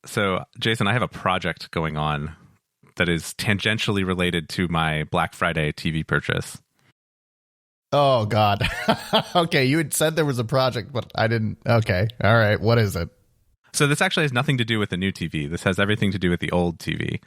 So, Jason, I have a project going on that is tangentially related to my Black Friday TV purchase. Oh, God. Okay, you had said there was a project, but I didn't. Okay, all right. What is it? So this actually has nothing to do with the new TV. This has everything to do with the old TV.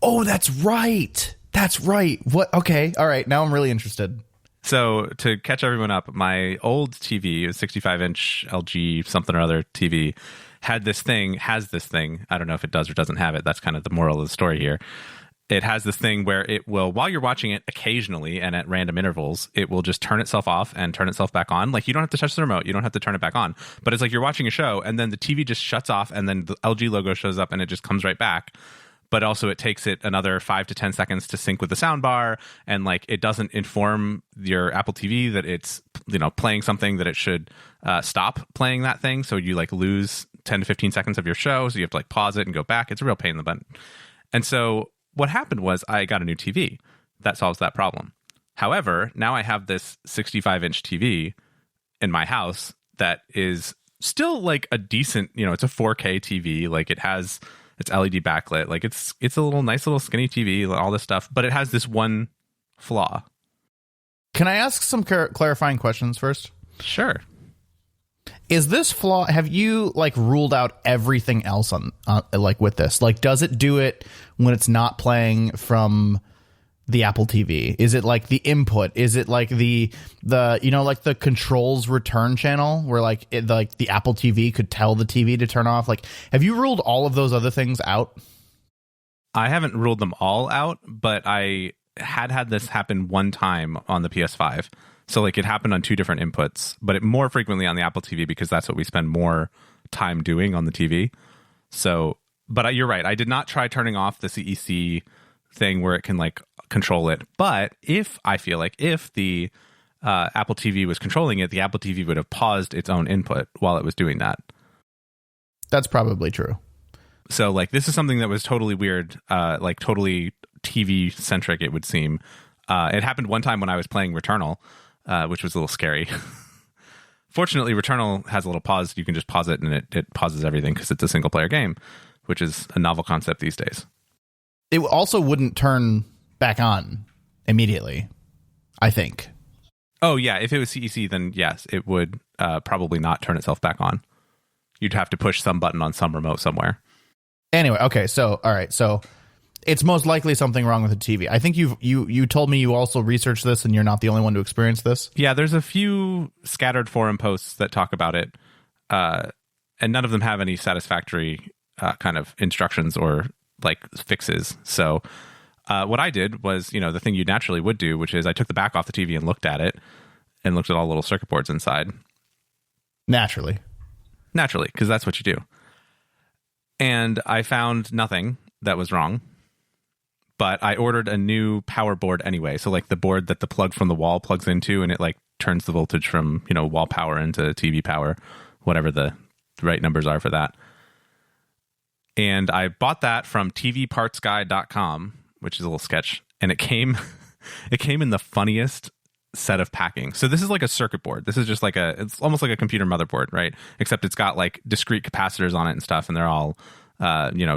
Oh, that's right. That's right. What? Okay, all right. Now I'm really interested. So to catch everyone up, my old TV, a 65-inch LG something or other TV, has this thing. I don't know if it does or doesn't have it. That's kind of the moral of the story here. It has this thing where it will, while you're watching it occasionally and at random intervals, it will just turn itself off and turn itself back on. Like, you don't have to touch the remote. You don't have to turn it back on. But it's like you're watching a show and then the TV just shuts off and then the LG logo shows up and it just comes right back. But also it takes it another 5 to 10 seconds to sync with the soundbar. And like, it doesn't inform your Apple TV that it's, playing something that it should stop playing that thing. So you like lose 10 to 15 seconds of your show. So you have to like pause it and go back. It's a real pain in the butt. And so what happened was I got a new TV that solves that problem. However, now I have this 65-inch TV in my house that is still like a decent, it's a 4K TV. Like it has its LED backlit. Like it's a nice little skinny TV, all this stuff, but it has this one flaw. Can I ask some clarifying questions first? Sure. Is this flaw, have you like ruled out everything else on like with this? Like, does it do it when it's not playing from the Apple TV? Is it like the input? Is it like the like the controls return channel where like the Apple TV could tell the TV to turn off? Like, have you ruled all of those other things out? I haven't ruled them all out, but I had this happen one time on the PS5. So like it happened on two different inputs, but it more frequently on the Apple TV because that's what we spend more time doing on the TV. So, but you're right. I did not try turning off the CEC thing where it can like control it. But if the Apple TV was controlling it, the Apple TV would have paused its own input while it was doing that. That's probably true. So like this is something that was totally weird, like totally TV centric, it would seem. It happened one time when I was playing Returnal, which was a little scary. Fortunately, Returnal has a little pause. You can just pause it and it pauses everything because it's a single player game, which is a novel concept these days. It also wouldn't turn back on immediately, I think. Oh, yeah. If it was CEC, then yes, it would probably not turn itself back on. You'd have to push some button on some remote somewhere. Anyway, okay. So, all right. So it's most likely something wrong with the TV. I think you told me you also researched this and you're not the only one to experience this. Yeah, there's a few scattered forum posts that talk about it, and none of them have any satisfactory kind of instructions or like fixes. So what I did was, the thing you naturally would do, which is I took the back off the TV and looked at it and looked at all the little circuit boards inside. Naturally, because that's what you do. And I found nothing that was wrong. But I ordered a new power board anyway. So like the board that the plug from the wall plugs into and it like turns the voltage from, wall power into TV power, whatever the right numbers are for that. And I bought that from tvpartsguide.com, which is a little sketch. And it came in the funniest set of packing. So this is like a circuit board. This is just like it's almost like a computer motherboard, right? Except it's got like discrete capacitors on it and stuff. And they're all,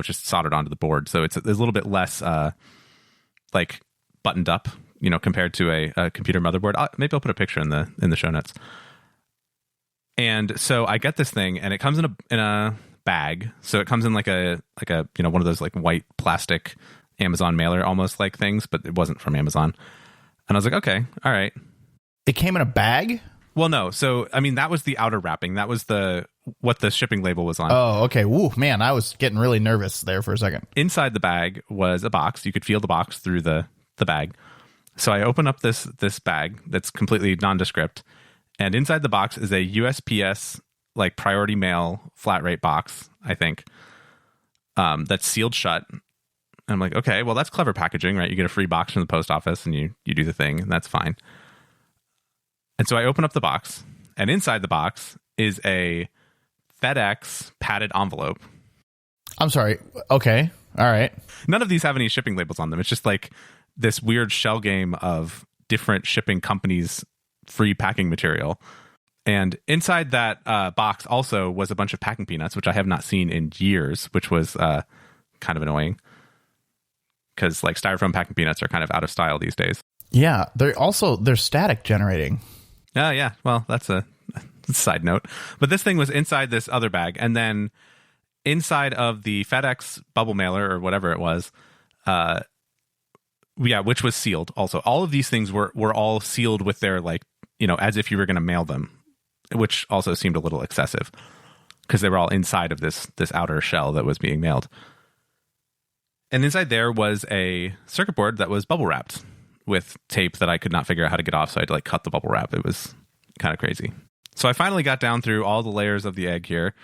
just soldered onto the board. So it's a little bit less like buttoned up, compared to a computer motherboard. Maybe I'll put a picture in the show notes. And so I get this thing and it comes in a bag. So it comes in like a one of those like white plastic Amazon mailer almost like things, but it wasn't from Amazon. And I was like, okay, all right. It came in a bag? Well, no. So, I mean, that was the outer wrapping. That was what the shipping label was on. Oh, okay. Woo, man, I was getting really nervous there for a second. Inside the bag was a box. You could feel the box through the bag. So I open up this bag that's completely nondescript. And inside the box is a USPS, like priority mail flat rate box, I think, that's sealed shut. And I'm like, okay, well, that's clever packaging, right? You get a free box from the post office and you do the thing, and that's fine. And so I open up the box, and inside the box is a FedEx padded envelope. I'm sorry. Okay. All right. None of these have any shipping labels on them. It's just like this weird shell game of different shipping companies' free packing material. And inside that box also was a bunch of packing peanuts, which I have not seen in years, which was kind of annoying because like styrofoam packing peanuts are kind of out of style these days. Yeah, they're static generating. Oh, yeah. Well, that's a side note. But this thing was inside this other bag. And then inside of the FedEx bubble mailer or whatever it was, which was sealed also. All of these things were all sealed with their, like, as if you were going to mail them, which also seemed a little excessive because they were all inside of this outer shell that was being mailed. And inside there was a circuit board that was bubble wrapped with tape that I could not figure out how to get off, so I had to like cut the bubble wrap. It was kind of crazy. So I finally got down through all the layers of the egg here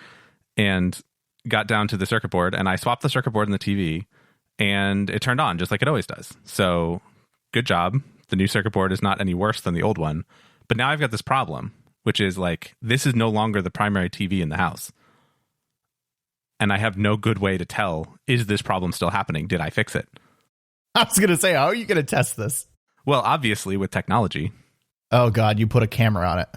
and got down to the circuit board, and I swapped the circuit board and the TV, and it turned on just like it always does. So good job. The new circuit board is not any worse than the old one. But now I've got this problem, which is like, this is no longer the primary TV in the house. And I have no good way to tell, is this problem still happening? Did I fix it? I was going to say, how are you going to test this? Well, obviously with technology. Oh God, you put a camera on it.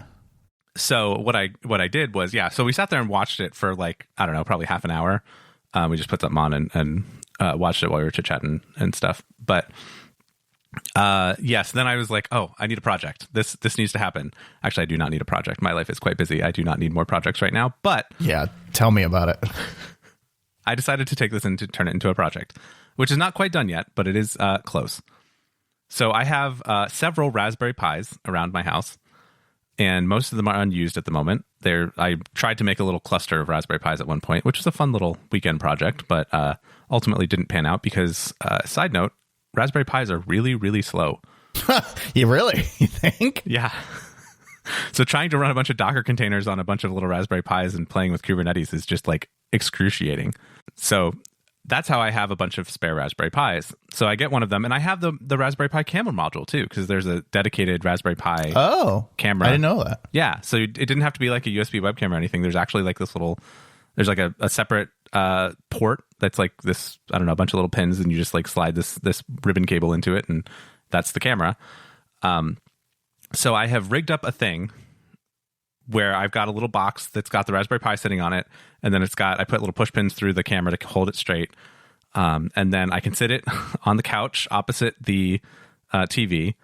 So what I did was, so we sat there and watched it for like, I don't know, probably half an hour. We just put something on and watched it while we were chit-chatting and stuff. But yes, then I was like, oh, I need a project. This needs to happen. Actually, I do not need a project. My life is quite busy. I do not need more projects right now. But yeah, tell me about it. I decided to take this and to turn it into a project, which is not quite done yet, but it is close. So I have several Raspberry Pis around my house, and most of them are unused at the moment. I tried to make a little cluster of Raspberry Pis at one point, which was a fun little weekend project, but ultimately didn't pan out because, side note, Raspberry Pis are really, really slow. You think? Yeah. So trying to run a bunch of Docker containers on a bunch of little Raspberry Pis and playing with Kubernetes is just like excruciating. So that's how I have a bunch of spare Raspberry Pis. So I get one of them, and I have the Raspberry Pi camera module too, because there's a dedicated Raspberry Pi camera. I didn't know that. Yeah, so it didn't have to be like a USB webcam or anything. There's actually like this little, there's like a separate port that's like this, I don't know, a bunch of little pins, and you just like slide this ribbon cable into it, and that's the camera. So I have rigged up a thing where I've got a little box that's got the Raspberry Pi sitting on it, and then I put little push pins through the camera to hold it straight. And then I can sit it on the couch opposite the TV.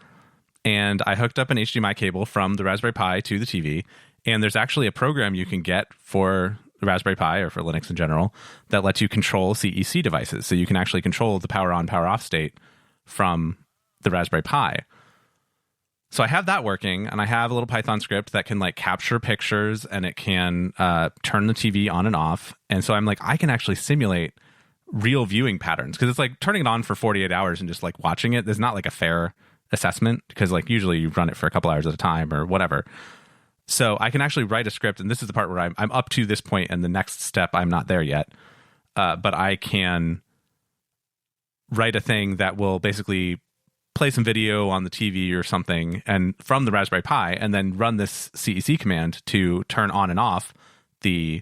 And I hooked up an HDMI cable from the Raspberry Pi to the TV. And there's actually a program you can get for the Raspberry Pi or for Linux in general that lets you control CEC devices. So you can actually control the power on, power off state from the Raspberry Pi. So I have that working, and I have a little Python script that can like capture pictures, and it can turn the TV on and off. And so I'm like, I can actually simulate real viewing patterns, because it's like turning it on for 48 hours and just like watching it is not like a fair assessment, because like usually you run it for a couple hours at a time or whatever. So I can actually write a script, and this is the part where I'm up to this point, and the next step I'm not there yet. But I can write a thing that will basically play some video on the TV or something, and from the Raspberry Pi, and then run this CEC command to turn on and off the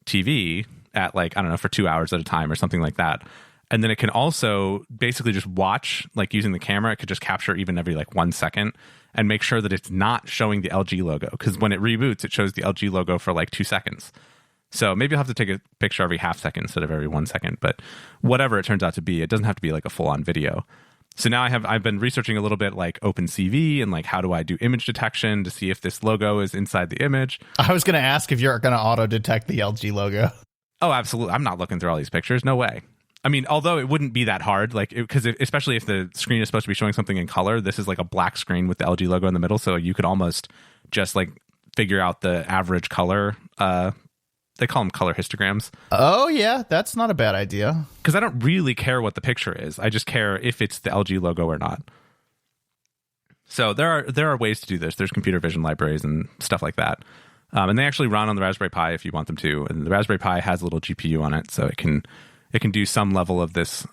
TV at like, I don't know, for 2 hours at a time or something like that. And then it can also basically just watch, like using the camera, it could just capture even every like 1 second and make sure that it's not showing the LG logo. Because when it reboots, it shows the LG logo for like 2 seconds. So maybe I'll have to take a picture every half second instead of every 1 second. But whatever it turns out to be, it doesn't have to be like a full-on video. So now I've been researching a little bit like OpenCV and like how do I do image detection to see if this logo is inside the image. I was going to ask if you're going to auto detect the LG logo. Oh, absolutely. I'm not looking through all these pictures. No way. I mean, although it wouldn't be that hard, like, because especially if the screen is supposed to be showing something in color, this is like a black screen with the LG logo in the middle. So you could almost just like figure out the average color. They call them color histograms. Oh, yeah. That's not a bad idea. Because I don't really care what the picture is. I just care if it's the LG logo or not. So there are ways to do this. There's computer vision libraries and stuff like that. And they actually run on the Raspberry Pi if you want them to. And the Raspberry Pi has a little GPU on it, so it can do some level of this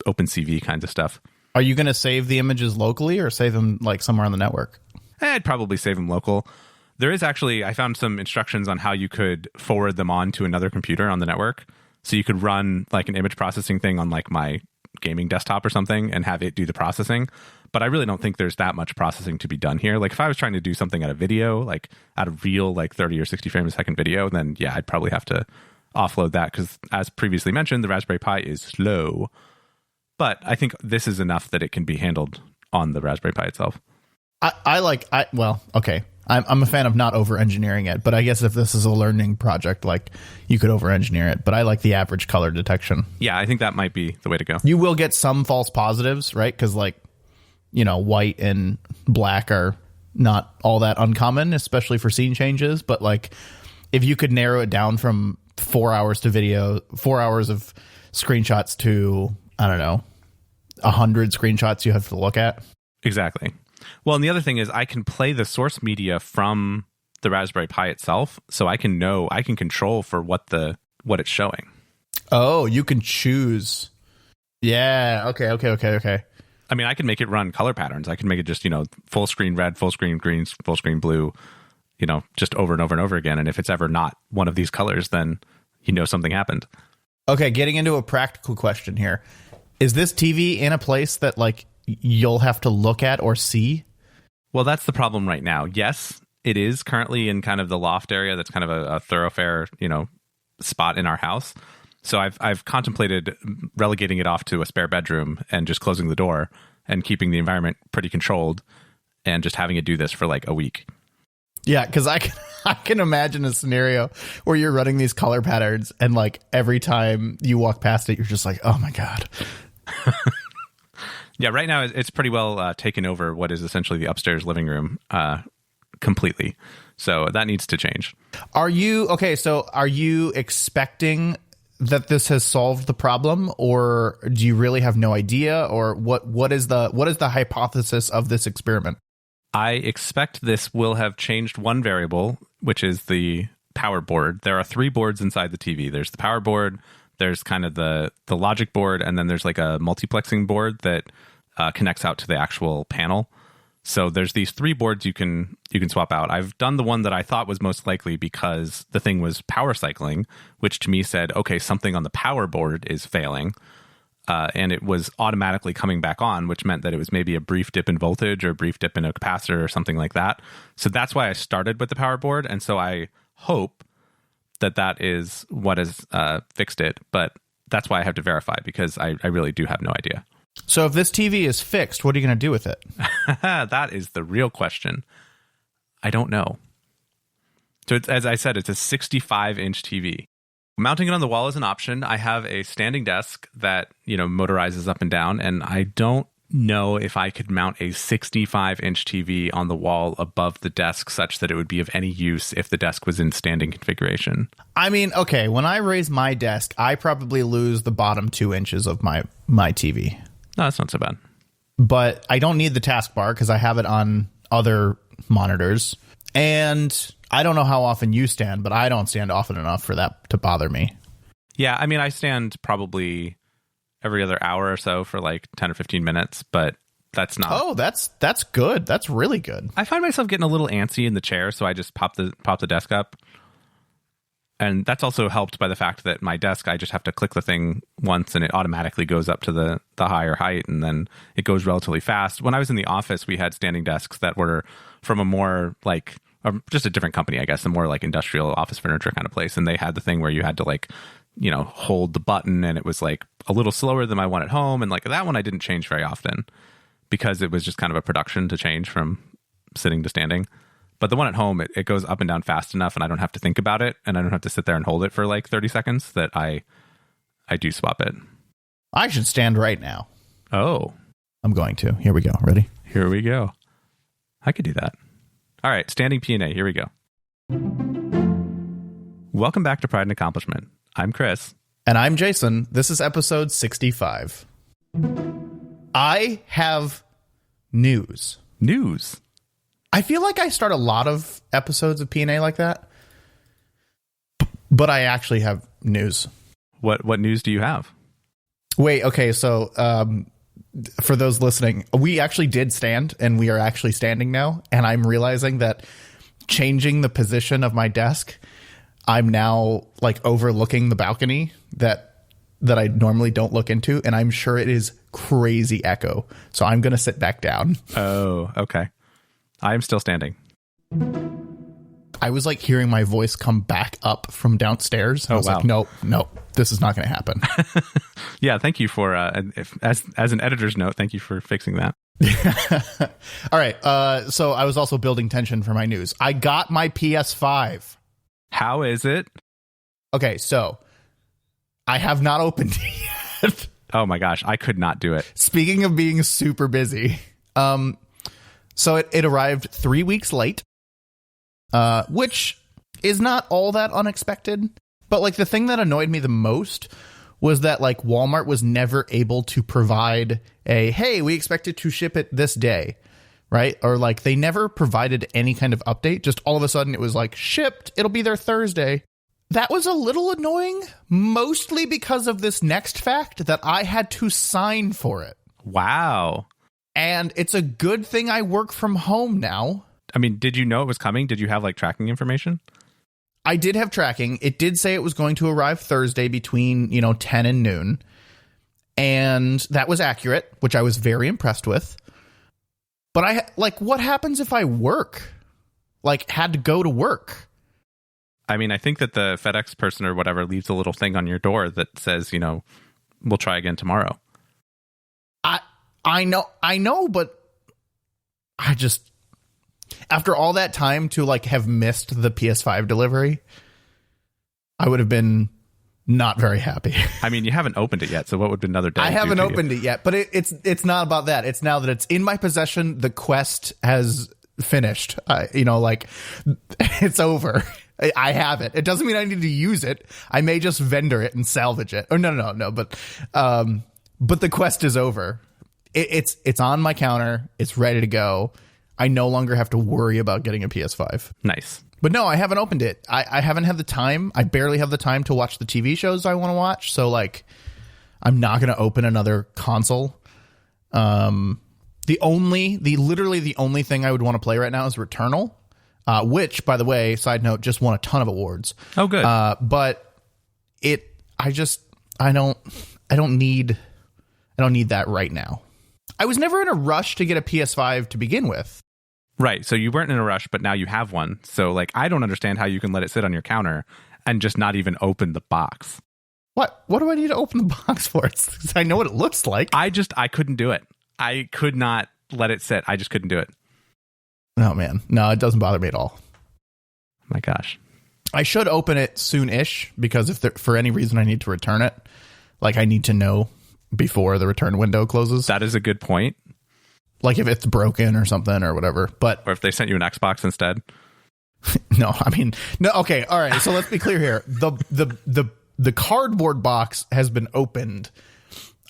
OpenCV kinds of stuff. Are you going to save the images locally or save them like somewhere on the network? I'd probably save them local. There is actually, I found some instructions on how you could forward them on to another computer on the network. So you could run like an image processing thing on like my gaming desktop or something and have it do the processing. But I really don't think there's that much processing to be done here. Like if I was trying to do something at a video, like at a real like 30 or 60 frames a second video, then yeah, I'd probably have to offload that because as previously mentioned, the Raspberry Pi is slow. But I think this is enough that it can be handled on the Raspberry Pi itself. Okay. I'm a fan of not over-engineering it, but I guess if this is a learning project, like you could over-engineer it. But I like the average color detection. Yeah, I think that might be the way to go. You will get some false positives, right? Because like, you know, white and black are not all that uncommon, especially for scene changes. But like, if you could narrow it down from 4 hours to video, 4 hours of screenshots to, I don't know, 100 screenshots you have to look at. Exactly. Well, and the other thing is I can play the source media from the Raspberry Pi itself, so I can control for what it's showing. Oh, you can choose. Yeah. Okay. I mean, I can make it run color patterns. I can make it just, you know, full screen red, full screen green, full screen blue, you know, just over and over and over again. And if it's ever not one of these colors, then you know something happened. Okay, getting into a practical question here. Is this TV in a place that like you'll have to look at or see? Well, that's the problem right now. Yes, it is currently in kind of the loft area. That's kind of a thoroughfare, you know, spot in our house. So I've contemplated relegating it off to a spare bedroom and just closing the door and keeping the environment pretty controlled and just having it do this for like a week. Yeah, because I can imagine a scenario where you're running these color patterns and like every time you walk past it, you're just like, oh my God. Yeah, right now it's pretty well taken over what is essentially the upstairs living room completely. So that needs to change. Are you expecting that this has solved the problem, or do you really have no idea, or what is the hypothesis of this experiment? I expect this will have changed one variable, which is the power board. There are 3 boards inside the TV. There's the power board, there's kind of the logic board, and then there's like a multiplexing board that connects out to the actual panel. So there's these 3 boards you can swap out. I've done the one that I thought was most likely because the thing was power cycling, which to me said, okay, something on the power board is failing. And it was automatically coming back on, which meant that it was maybe a brief dip in voltage or a brief dip in a capacitor or something like that. So that's why I started with the power board. And so I hope that is what has fixed it. But that's why I have to verify, because I really do have no idea. So if this TV is fixed, what are you going to do with it? That is the real question. I don't know. So as I said, it's a 65-inch TV. Mounting it on the wall is an option. I have a standing desk that, you know, motorizes up and down, and I don't know if I could mount a 65-inch TV on the wall above the desk such that it would be of any use if the desk was in standing configuration. I mean, okay, when I raise my desk, I probably lose the bottom 2 inches of my TV. No, that's not so bad. But I don't need the taskbar because I have it on other monitors. And I don't know how often you stand, but I don't stand often enough for that to bother me. Yeah, I mean, I stand probably every other hour or so for like 10 or 15 minutes, but that's not... Oh, that's good. That's really good. I find myself getting a little antsy in the chair, so I just pop the desk up. And that's also helped by the fact that my desk, I just have to click the thing once and it automatically goes up to the higher height, and then it goes relatively fast. When I was in the office, we had standing desks that were from a more like, just a different company, I guess, a more like industrial office furniture kind of place. And they had the thing where you had to like, you know, hold the button, and it was like a little slower than my one at home. And like that one I didn't change very often because it was just kind of a production to change from sitting to standing. But the one at home, it goes up and down fast enough, and I don't have to think about it, and I don't have to sit there and hold it for like 30 seconds that I do swap it. I should stand right now. Oh. I'm going to. Here we go. Ready? Here we go. I could do that. All right, standing P&A. Here we go. Welcome back to Pride and Accomplishment. I'm Chris. And I'm Jason. This is episode 65. I have news. News? I feel like I start a lot of episodes of P&A like that, but I actually have news. What news do you have? Wait, okay, so for those listening, we actually did stand, and we are actually standing now, and I'm realizing that changing the position of my desk, I'm now like overlooking the balcony that that I normally don't look into, and I'm sure it is crazy echo. So I'm going to sit back down. Oh, okay. I am still standing. I was like hearing my voice come back up from downstairs. I was like, nope, this is not going to happen. Yeah, thank you for, as an editor's note, thank you for fixing that. All right. So I was also building tension for my news. I got my PS5. How is it? Okay, so I have not opened it yet. Oh my gosh, I could not do it. Speaking of being super busy, so it arrived 3 weeks late, which is not all that unexpected. But like the thing that annoyed me the most was that like Walmart was never able to provide hey, we expect it to ship it this day, right? Or like they never provided any kind of update. Just all of a sudden it was like shipped, it'll be there Thursday. That was a little annoying, mostly because of this next fact that I had to sign for it. Wow. And it's a good thing I work from home now. I mean, did you know it was coming? Did you have like tracking information? I did have tracking. It did say it was going to arrive Thursday between, 10 and noon. And that was accurate, which I was very impressed with. But what happens if I work? Like, had to go to work? I mean, I think that the FedEx person or whatever leaves a little thing on your door that says, we'll try again tomorrow. I know, but I just, after all that time to like have missed the PS5 delivery, I would have been not very happy. I mean, you haven't opened it yet, so what would another day? I haven't opened it yet, but it's not about that. It's now that it's in my possession. The quest has finished. It's over. I have it. It doesn't mean I need to use it. I may just vendor it and salvage it. Or no. But the quest is over. It's on my counter. It's ready to go. I no longer have to worry about getting a PS5. Nice. But no, I haven't opened it. I haven't had the time. I barely have the time to watch the TV shows I want to watch. So like, I'm not going to open another console. Literally the only thing I would want to play right now is Returnal. Which, by the way, side note, just won a ton of awards. Oh, good. But I don't need that right now. I was never in a rush to get a PS5 to begin with. Right. So you weren't in a rush, but now you have one. So like, I don't understand how you can let it sit on your counter and just not even open the box. What do I need to open the box for? I know what it looks like. I couldn't do it. I could not let it sit. I just couldn't do it. No, man. No, it doesn't bother me at all. My gosh. I should open it soon-ish because if for any reason I need to return it, like I need to know before the return window closes. That is a good point. Like if it's broken or something or whatever. But or if they sent you an Xbox instead. No, I mean, no. Okay. All right. So let's be clear here. The cardboard box has been opened.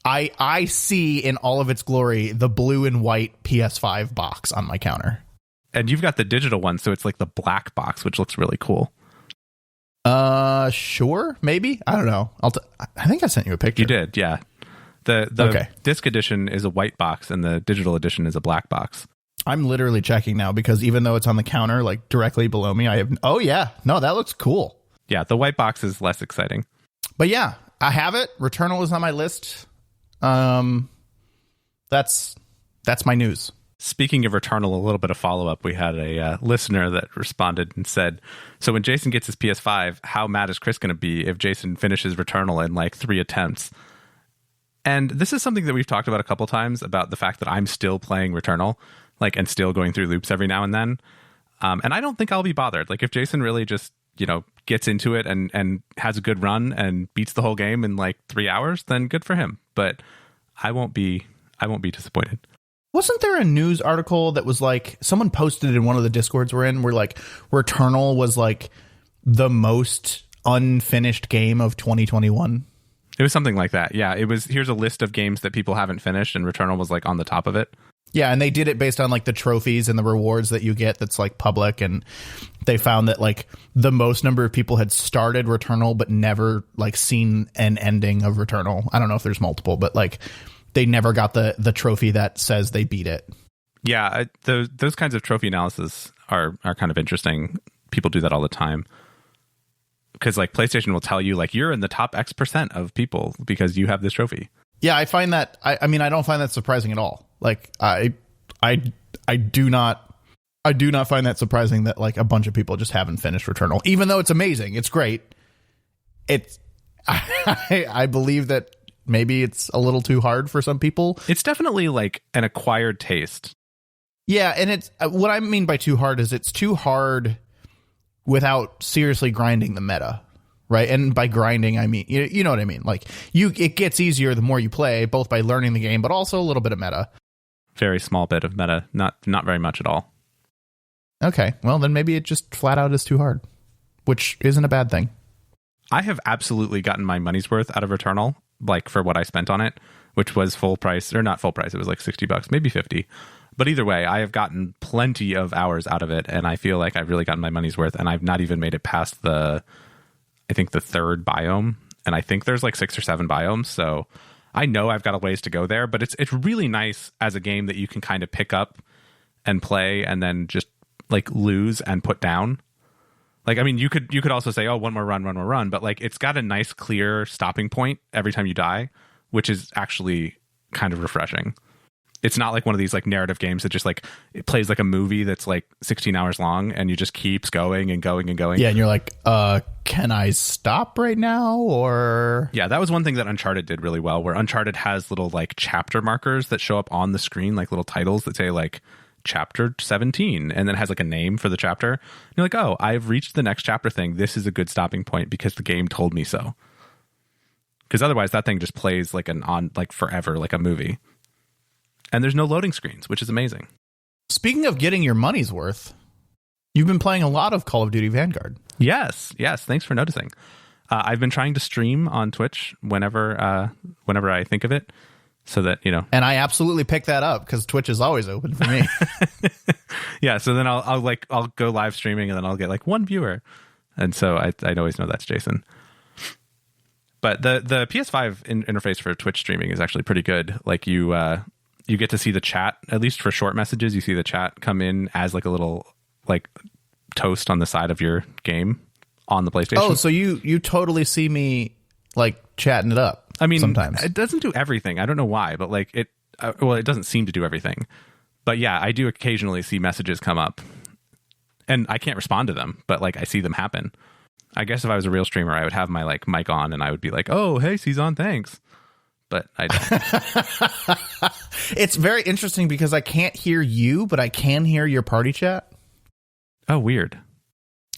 I see in all of its glory the blue and white PS5 box on my counter. And you've got the digital one, so it's like the black box, which looks really cool. Sure, maybe. I don't know. I think I sent you a picture. You did, yeah. The disc edition is a white box, and the digital edition is a black box. I'm literally checking now because even though it's on the counter, like directly below me, I have. Oh yeah, no, that looks cool. Yeah, the white box is less exciting. But yeah, I have it. Returnal is on my list. That's my news. Speaking of Returnal, a little bit of follow-up. We had a listener that responded and said, so when Jason gets his PS5, how mad is Chris going to be if Jason finishes Returnal in like 3 attempts? And this is something that we've talked about a couple times, about the fact that I'm still playing Returnal, like, and still going through loops every now and then. And I don't think I'll be bothered. Like, if Jason really just, gets into it and has a good run and beats the whole game in like 3 hours, then good for him. But I won't be disappointed. Wasn't there a news article that was like, someone posted in one of the Discords we're in, where like Returnal was like the most unfinished game of 2021? It was something like that. Yeah, it was, here's a list of games that people haven't finished, and Returnal was like on the top of it. Yeah, and they did it based on like the trophies and the rewards that you get that's like public, and they found that like the most number of people had started Returnal but never like seen an ending of Returnal. I don't know if there's multiple, but like they never got the trophy that says they beat it. Yeah, those kinds of trophy analysis are kind of interesting. People do that all the time. because like PlayStation will tell you like you're in the top X% of people because you have this trophy. Yeah, I find that. I mean, I don't find that surprising at all. Like, I do not find that surprising that like a bunch of people just haven't finished Returnal, even though it's amazing. It's great. I believe that maybe it's a little too hard for some people. It's definitely like an acquired taste. Yeah, and it's what I mean by too hard is it's too hard without seriously grinding the meta, right? And by grinding, I mean you know what I mean. Like it gets easier the more you play, both by learning the game, but also a little bit of meta. Very small bit of meta, not very much at all. Okay, well then maybe it just flat out is too hard, which isn't a bad thing. I have absolutely gotten my money's worth out of Returnal, like for what I spent on it, which was full price, or not full price. It was like $60, maybe 50. But either way, I have gotten plenty of hours out of it, and I feel like I've really gotten my money's worth, and I've not even made it past I think the third biome, and I think there's like 6 or 7 biomes, so I know I've got a ways to go there, but it's really nice as a game that you can kind of pick up and play and then just like lose and put down. Like, I mean, you could also say, oh, one more run, but like it's got a nice clear stopping point every time you die, which is actually kind of refreshing. It's not like one of these like narrative games that just like it plays like a movie that's like 16 hours long and you just keeps going and going and going. Yeah, and you're like, can I stop right now? Or yeah, that was one thing that Uncharted did really well, where Uncharted has little like chapter markers that show up on the screen, like little titles that say like chapter 17, and then it has like a name for the chapter. And you're like, oh, I've reached the next chapter thing. This is a good stopping point because the game told me so. Because otherwise that thing just plays like forever, like a movie. And there's no loading screens, which is amazing. Speaking of getting your money's worth, you've been playing a lot of Call of Duty Vanguard. Yes. Thanks for noticing. I've been trying to stream on Twitch whenever I think of it, so that, you know. And I absolutely pick that up because Twitch is always open for me. Yeah. So then I'll go live streaming and then I'll get like one viewer, and so I always know that's Jason. But the PS5 interface for Twitch streaming is actually pretty good. Like you get to see the chat, at least for short messages. You see the chat come in as like a little like toast on the side of your game on the PlayStation. Oh, so you totally see me like chatting it up. I mean, sometimes it doesn't do everything. I don't know why, but like it doesn't seem to do everything. But yeah, I do occasionally see messages come up, and I can't respond to them, but like I see them happen. I guess if I was a real streamer, I would have my like mic on and I would be like, "Oh, hey, Cezanne, thanks." But I don't. It's very interesting because I can't hear you, but I can hear your party chat. Oh, weird.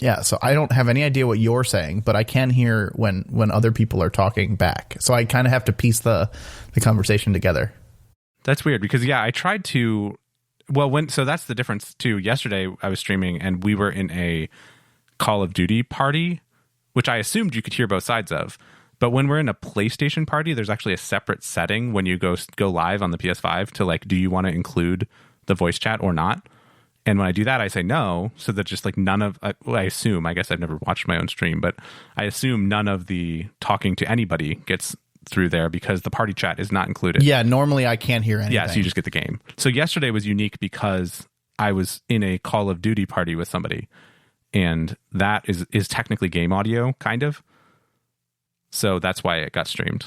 Yeah, so I don't have any idea what you're saying, but I can hear when other people are talking back. So I kind of have to piece the conversation together. That's weird because, yeah, I tried to... so that's the difference, too. Yesterday, I was streaming, and we were in a Call of Duty party, which I assumed you could hear both sides of. But when we're in a PlayStation party, there's actually a separate setting when you go live on the PS5 to like, do you want to include the voice chat or not? And when I do that, I say no, so that just like none of, I assume, I guess I've never watched my own stream, but I assume none of the talking to anybody gets through there because the party chat is not included. Yeah, normally I can't hear anything. Yeah, so you just get the game. So yesterday was unique because I was in a Call of Duty party with somebody, and that is technically game audio, kind of. So that's why it got streamed.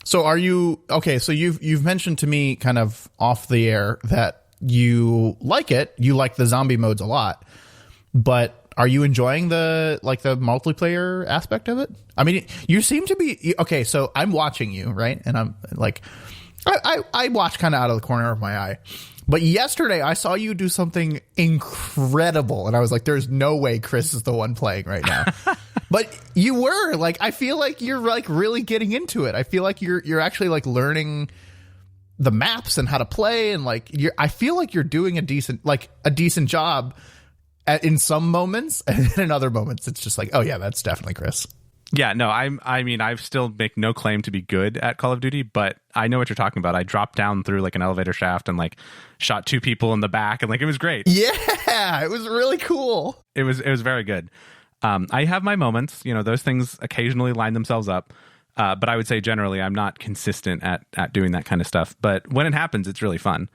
So are you okay? So you've mentioned to me kind of off the air that you like it. You like the zombie modes a lot, but are you enjoying the multiplayer aspect of it? I mean, you seem to be okay. So I'm watching you, right? And I'm like, I watch kind of out of the corner of my eye. But yesterday I saw you do something incredible, and I was like, "There's no way Chris is the one playing right now." But you were like, I feel like you're like really getting into it. I feel like you're actually like learning the maps and how to play, and like I feel like you're doing a decent job in some moments, and in other moments it's just like, oh yeah, that's definitely Chris. Yeah, no, I still make no claim to be good at Call of Duty, but I know what you're talking about. I dropped down through like an elevator shaft and like shot 2 people in the back, and like it was great. Yeah, it was really cool. It was very good. I have my moments, those things occasionally line themselves up. But I would say generally I'm not consistent at doing that kind of stuff. But when it happens, it's really fun.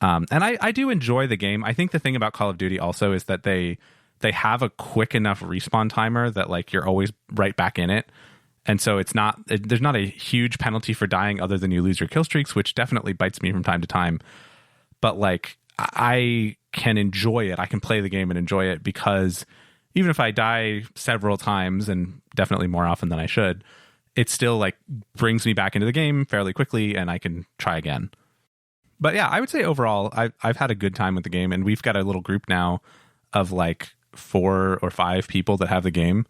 And I do enjoy the game. I think the thing about Call of Duty also is that they they have a quick enough respawn timer that like you're always right back in it. And so there's not a huge penalty for dying other than you lose your kill streaks, which definitely bites me from time to time. But like I can enjoy it. I can play the game and enjoy it because even if I die several times, and definitely more often than I should, it still like brings me back into the game fairly quickly and I can try again. But yeah, I would say overall, I've had a good time with the game, and we've got a little group now of like 4 or 5 people that have the game.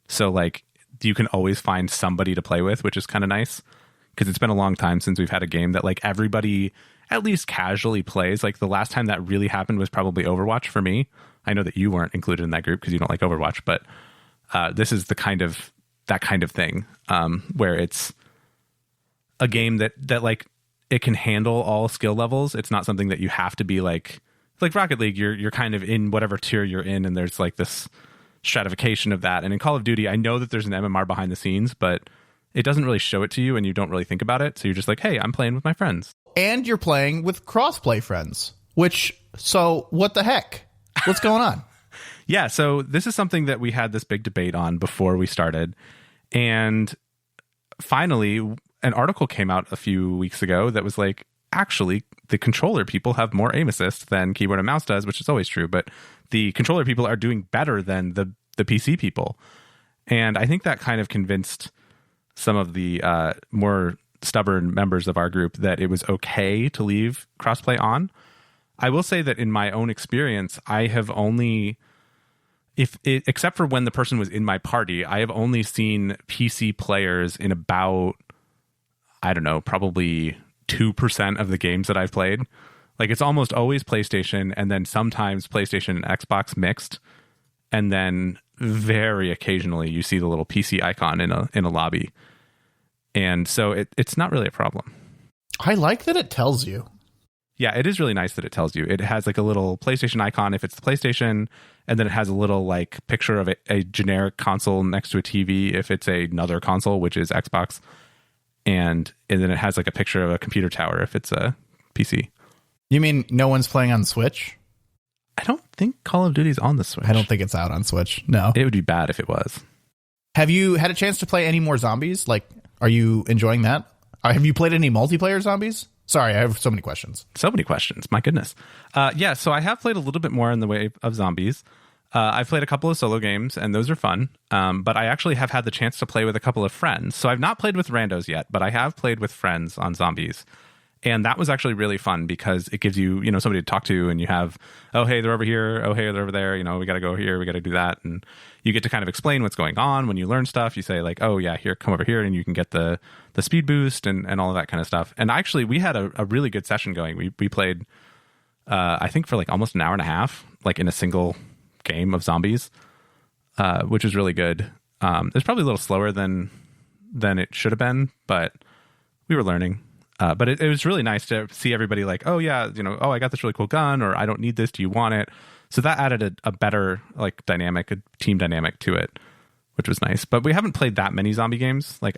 So like you can always find somebody to play with, which is kind of nice because it's been a long time since we've had a game that like everybody at least casually plays. Like the last time that really happened was probably Overwatch for me. I know that you weren't included in that group because you don't like Overwatch, but this is that kind of thing where it's a game that like it can handle all skill levels. It's not something that you have to be like Rocket League. You're kind of in whatever tier you're in, and there's like this stratification of that. And in Call of Duty, I know that there's an MMR behind the scenes, but it doesn't really show it to you, and you don't really think about it. So you're just like, hey, I'm playing with my friends. And you're playing with crossplay friends, so what the heck? What's going on? Yeah, so this is something that we had this big debate on before we started. And finally, an article came out a few weeks ago that was like, actually, the controller people have more aim assist than keyboard and mouse does, which is always true. But the controller people are doing better than the PC people. And I think that kind of convinced some of the more stubborn members of our group that it was okay to leave crossplay on. I will say that in my own experience, I have only, except for when the person was in my party, I have only seen PC players in about, I don't know, probably 2% of the games that I've played. Like it's almost always PlayStation, and then sometimes PlayStation and Xbox mixed, and then very occasionally you see the little PC icon in a lobby. And so it's not really a problem. I like that it tells you. Yeah, it is really nice that it tells you. It has like a little PlayStation icon if it's the PlayStation, and then it has a little like picture of a generic console next to a TV if it's another console, which is Xbox. And then it has like a picture of a computer tower if it's a PC. You mean no one's playing on Switch? I don't think Call of Duty's on the Switch. I don't think it's out on Switch. No. It would be bad if it was. Have you had a chance to play any more zombies? Like, are you enjoying that? Have you played any multiplayer zombies? Sorry, I have so many questions. So many questions. My goodness. Yeah, so I have played a little bit more in the way of zombies. I've played a couple of solo games, and those are fun. But I actually have had the chance to play with a couple of friends. So I've not played with randos yet, but I have played with friends on zombies. And that was actually really fun because it gives you, somebody to talk to, and you have, oh, hey, they're over here. Oh, hey, they're over there. We got to go here. We got to do that. And you get to kind of explain what's going on. When you learn stuff, you say like, oh yeah, here, come over here. And you can get the speed boost and all of that kind of stuff. And actually we had a really good session going. We played, I think for like almost an hour and a half, like in a single game of zombies, which was really good. It's probably a little slower than it should have been, but we were learning. But it was really nice to see everybody like, oh yeah, oh, I got this really cool gun, or I don't need this. Do you want it? So that added a better like dynamic, a team dynamic to it, which was nice. But we haven't played that many zombie games. Like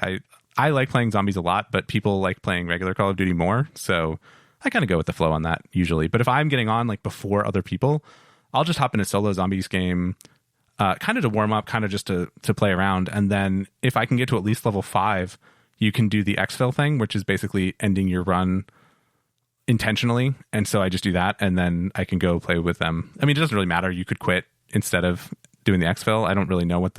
I like playing zombies a lot, but people like playing regular Call of Duty more. So I kind of go with the flow on that usually. But if I'm getting on like before other people, I'll just hop in a solo zombies game, kind of to warm up, kind of just to play around. And then if I can get to at least level 5, you can do the exfil thing, which is basically ending your run intentionally. And so I just do that, and then I can go play with them. I mean, it doesn't really matter. You could quit instead of doing the exfil. I don't really know if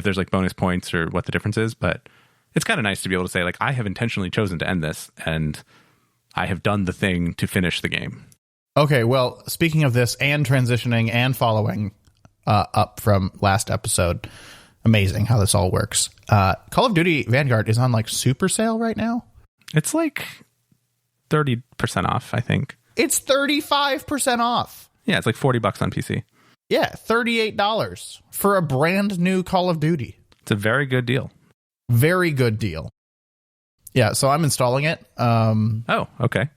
there's like bonus points or what the difference is, but it's kind of nice to be able to say like, I have intentionally chosen to end this, and I have done the thing to finish the game. Okay, well, speaking of this and transitioning and following up from last episode, amazing how this all works. Call of Duty Vanguard is on like super sale right now. It's like 30% off, I think. It's 35% off. Yeah, it's like $40 on PC. Yeah, $38 for a brand new Call of Duty. It's a very good deal. Very good deal. Yeah, so I'm installing it. Oh, okay.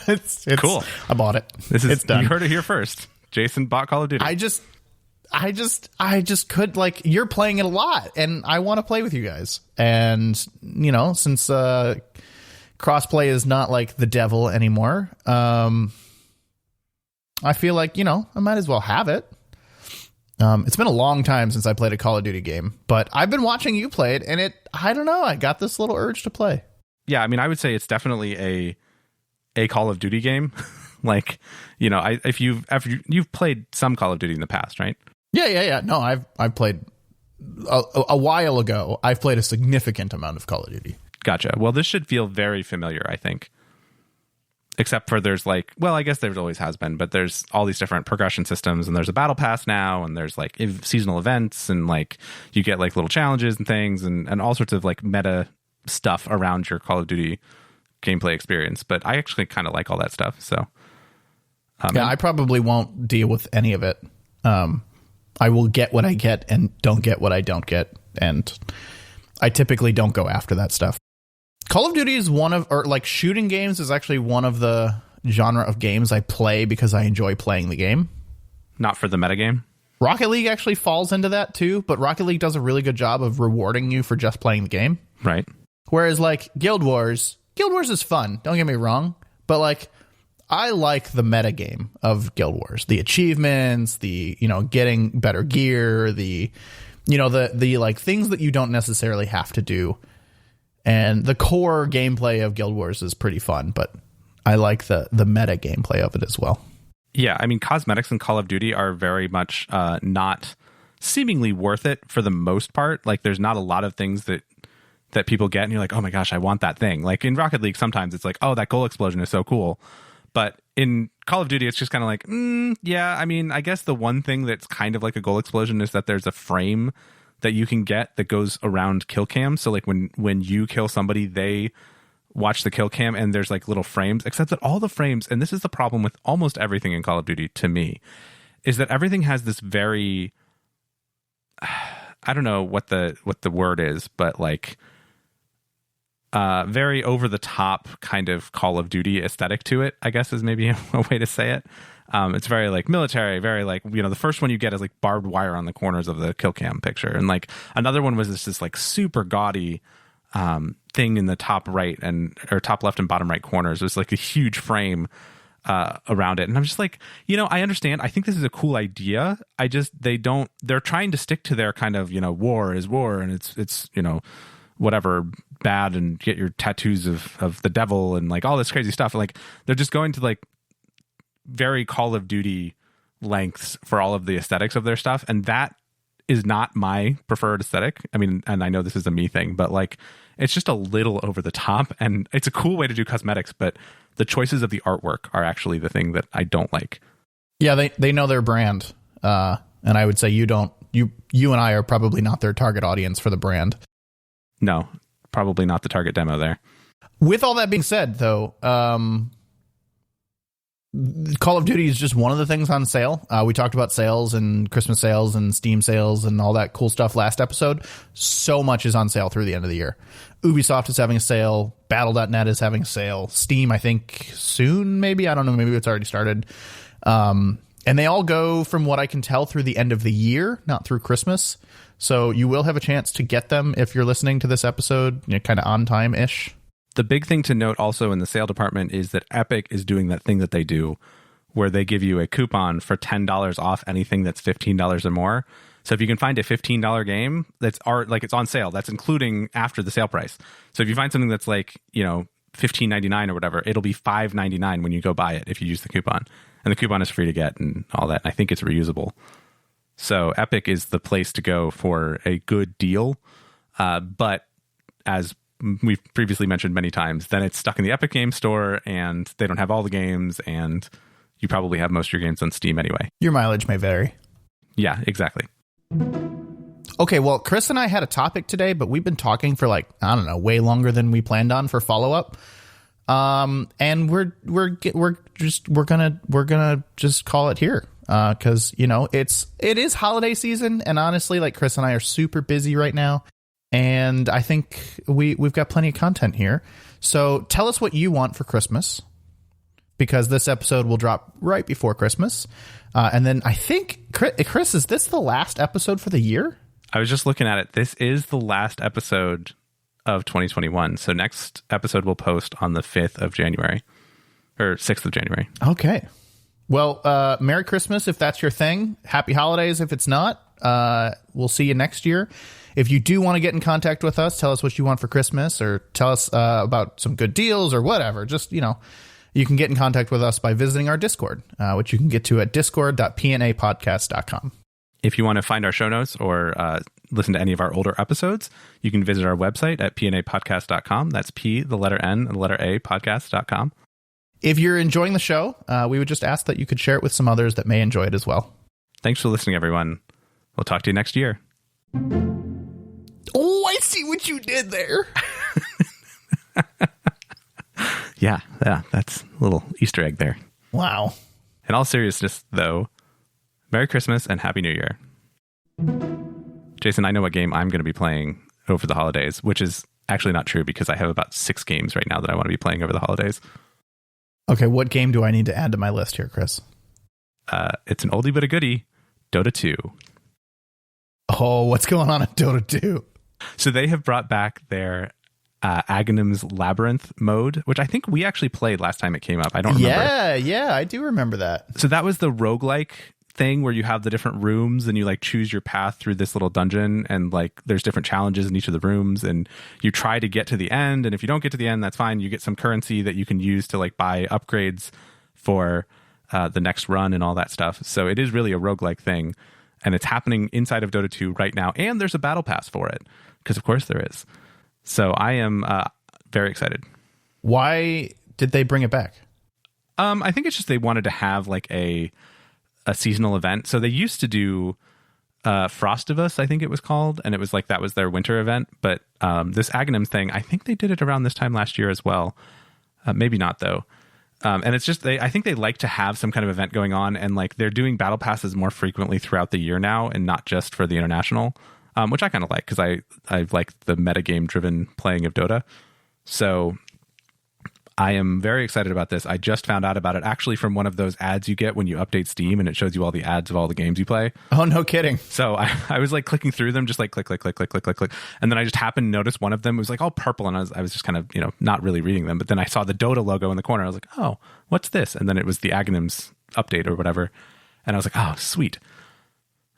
It's cool. I bought it. It's done. You heard it here first. Jason bought Call of Duty. I just could, like, you're playing it a lot, and I want to play with you guys. And, since crossplay is not like the devil anymore, I feel like, I might as well have it. It's been a long time since I played a Call of Duty game, but I've been watching you play it, and I don't know, I got this little urge to play. Yeah, I mean, I would say it's definitely a Call of Duty game. Like, if you've played some Call of Duty in the past, right? Yeah. No, I've played a while ago. I've played a significant amount of Call of Duty. Gotcha. Well, this should feel very familiar, I think. Except for there's I guess there always has been, but there's all these different progression systems, and there's a battle pass now, and there's seasonal events, and you get little challenges and things, and all sorts of meta stuff around your Call of Duty gameplay experience. But I actually kind of like all that stuff. So I probably won't deal with any of it. I will get what I get and don't get what I don't get, and I typically don't go after that stuff. Call of Duty is shooting games is actually one of the genre of games I play because I enjoy playing the game. Not for the metagame. Rocket League actually falls into that too, but Rocket League does a really good job of rewarding you for just playing the game. Right. Whereas Guild Wars is fun, don't get me wrong, but I like the meta game of Guild Wars, the achievements, the getting better gear, the things that you don't necessarily have to do. And the core gameplay of Guild Wars is pretty fun, but I like the meta gameplay of it as well. Yeah, I mean, cosmetics in Call of Duty are very much not seemingly worth it for the most part. There's not a lot of things that people get, and you're like, oh my gosh, I want that thing. In Rocket League, sometimes it's oh, that goal explosion is so cool. But in Call of Duty, it's just kind of yeah, I mean, I guess the one thing that's kind of like a goal explosion is that there's a frame that you can get that goes around kill cam. So when you kill somebody, they watch the kill cam, and there's little frames, except that all the frames, and this is the problem with almost everything in Call of Duty to me, is that everything has this very, I don't know what the word is, but very over the top kind of Call of Duty aesthetic to it, I guess is maybe a way to say it. It's very military, very the first one you get is barbed wire on the corners of the kill cam picture. And another one was this super gaudy thing in the top right or top left and bottom right corners. It was a huge frame around it. And I'm just I understand. I think this is a cool idea. They're trying to stick to their kind of, war is war, and it's whatever, bad, and get your tattoos of the devil and all this crazy stuff. They're just going to very Call of Duty lengths for all of the aesthetics of their stuff, and that is not my preferred aesthetic. I mean, and I know this is a me thing, but it's just a little over the top, and it's a cool way to do cosmetics, but the choices of the artwork are actually the thing that I don't like. Yeah, they know their brand, and I would say you and I are probably not their target audience for the brand. No, probably not the target demo there. With all that being said, though, Call of Duty is just one of the things on sale. We talked about sales and Christmas sales and Steam sales and all that cool stuff last episode. So much is on sale through the end of the year. Ubisoft is having a sale. Battle.net is having a sale. Steam, I think, soon, maybe. I don't know. Maybe it's already started. And they all go, from what I can tell, through the end of the year, not through Christmas. So you will have a chance to get them if you're listening to this episode, kind of on time-ish. The big thing to note also in the sale department is that Epic is doing that thing that they do where they give you a coupon for $10 off anything that's $15 or more. So if you can find a $15 game that's it's on sale, that's including after the sale price. So if you find something that's $15.99 or whatever, it'll be $5.99 when you go buy it if you use the coupon. And the coupon is free to get and all that. I think it's reusable. So Epic is the place to go for a good deal. But as we've previously mentioned many times, then it's stuck in the Epic Game Store, and they don't have all the games, and you probably have most of your games on Steam anyway. Your mileage may vary. Yeah, exactly. Okay, well, Chris and I had a topic today, but we've been talking for way longer than we planned on for follow-up. And we're gonna just call it here. Cause it is holiday season, and honestly, Chris and I are super busy right now. And I think we've got plenty of content here. So tell us what you want for Christmas, because this episode will drop right before Christmas. And then I think, Chris, is this the last episode for the year? I was just looking at it. This is the last episode of 2021. So next episode will post on the 5th of January or 6th of January. Okay. Well, Merry Christmas if that's your thing. Happy holidays if it's not. We'll see you next year. If you do want to get in contact with us, tell us what you want for Christmas, or tell us about some good deals or whatever. Just, you can get in contact with us by visiting our Discord, which you can get to at discord.pnapodcast.com. If you want to find our show notes or listen to any of our older episodes, you can visit our website at pnapodcast.com. That's P, the letter N, and the letter A, podcast.com. If you're enjoying the show, we would just ask that you could share it with some others that may enjoy it as well. Thanks for listening, everyone. We'll talk to you next year. Oh, I see what you did there. Yeah, that's a little Easter egg there. Wow. In all seriousness, though, Merry Christmas and Happy New Year. Jason, I know what game I'm going to be playing over the holidays, which is actually not true because I have about 6 games right now that I want to be playing over the holidays. Okay, what game do I need to add to my list here, Chris? It's an oldie but a goodie, Dota 2. Oh, what's going on in Dota 2? So they have brought back their Aghanim's Labyrinth mode, which I think we actually played last time it came up. I don't remember. Yeah, I do remember that. So that was the roguelike thing where you have the different rooms and you like choose your path through this little dungeon, and like there's different challenges in each of the rooms, and you try to get to the end, and if you don't get to the end, that's fine. You get some currency that you can use to like buy upgrades for the next run and all that stuff. So it is really a roguelike thing, and it's happening inside of Dota 2 right now, and there's a battle pass for it, because of course there is. So I am very excited. Why did they bring it back? I think it's just they wanted to have like a seasonal event. So they used to do Frostivus, I think it was called, and it was like that was their winter event. But this Aghanim thing, I think they did it around this time last year as well. Maybe not though. And it's just I think they like to have some kind of event going on, and like they're doing battle passes more frequently throughout the year now, and not just for the international, which I kind of like because I like the metagame driven playing of Dota. So I am very excited about this. I just found out about it actually from one of those ads you get when you update Steam, and it shows you all the ads of all the games you play. Oh, no kidding. So I was like clicking through them, just like click. And then I just happened to notice one of them. It was like all purple, and I was just kind of, not really reading them. But then I saw the Dota logo in the corner. I was like, oh, what's this? And then it was the Aghanim's update or whatever. And I was like, oh, sweet.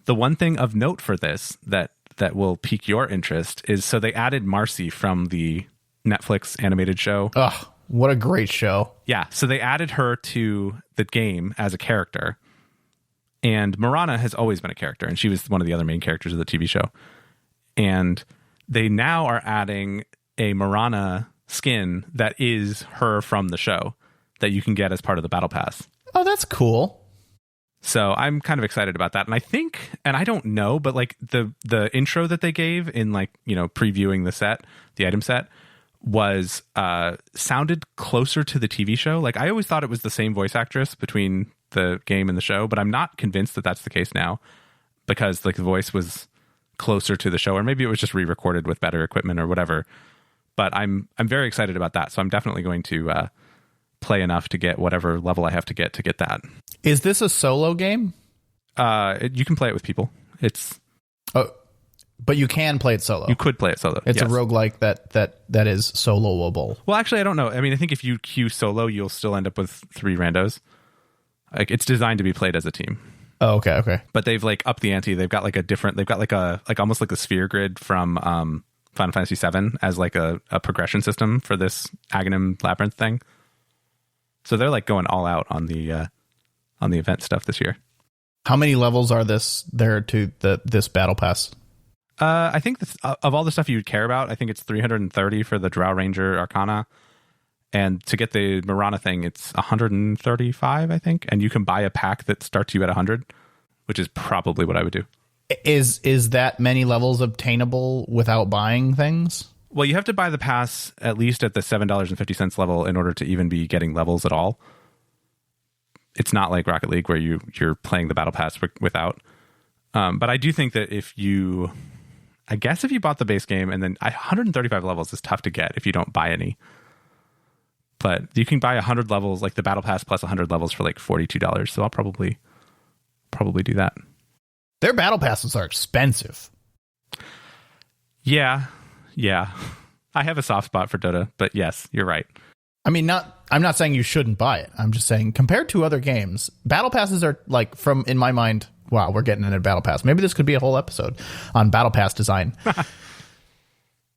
The one thing of note for this that will pique your interest is, so they added Marcy from the Netflix animated show. Ugh. What a great show. Yeah, so they added her to the game as a character. And Mirana has always been a character, and she was one of the other main characters of the TV show. And they now are adding a Mirana skin that is her from the show that you can get as part of the Battle Pass. Oh, that's cool. So I'm kind of excited about that. And I think, and I don't know, but like the intro that they gave in like, previewing the item set, was sounded closer to the TV show. Like I always thought it was the same voice actress between the game and the show, but I'm not convinced that that's the case now, because like the voice was closer to the show, or maybe it was just re-recorded with better equipment or whatever. But I'm very excited about that. So I'm definitely going to play enough to get whatever level I have to get that. Is this a solo game? You can play it with people. But you can play it solo. You could play it solo. It's yes. a roguelike that is soloable. Well, actually, I don't know. I mean, I think if you queue solo, you'll still end up with 3 randos. Like it's designed to be played as a team. Oh, okay. But they've like upped the ante. They've got like almost like the sphere grid from Final Fantasy VII as like a progression system for this Aghanim Labyrinth thing. So they're like going all out on the event stuff this year. How many levels are there to this battle pass? I think of all the stuff you would care about, I think it's 330 for the Drow Ranger Arcana. And to get the Mirana thing, it's 135, I think. And you can buy a pack that starts you at 100, which is probably what I would do. Is that many levels obtainable without buying things? Well, you have to buy the pass at least at the $7.50 level in order to even be getting levels at all. It's not like Rocket League where you're playing the battle pass without. But I do think that if you bought the base game, and then 135 levels is tough to get if you don't buy any. But you can buy 100 levels, like the battle pass plus 100 levels for like $42. So I'll probably do that. Their battle passes are expensive. Yeah. I have a soft spot for Dota, but yes, you're right. I mean, I'm not saying you shouldn't buy it. I'm just saying compared to other games, battle passes are like in my mind, wow, we're getting into battle pass. Maybe this could be a whole episode on battle pass design.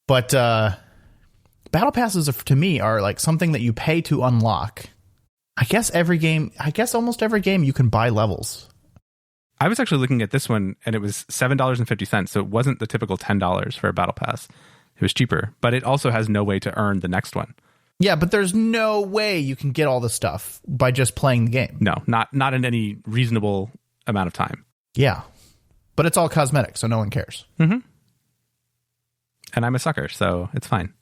But battle passes to me are like something that you pay to unlock. I guess almost every game you can buy levels. I was actually looking at this one and it was $7.50. So it wasn't the typical $10 for a battle pass. It was cheaper, but it also has no way to earn the next one. Yeah, but there's no way you can get all this stuff by just playing the game. No, not in any reasonable amount of time. Yeah, but it's all cosmetic, so no one cares. Mm-hmm. And I'm a sucker, so it's fine.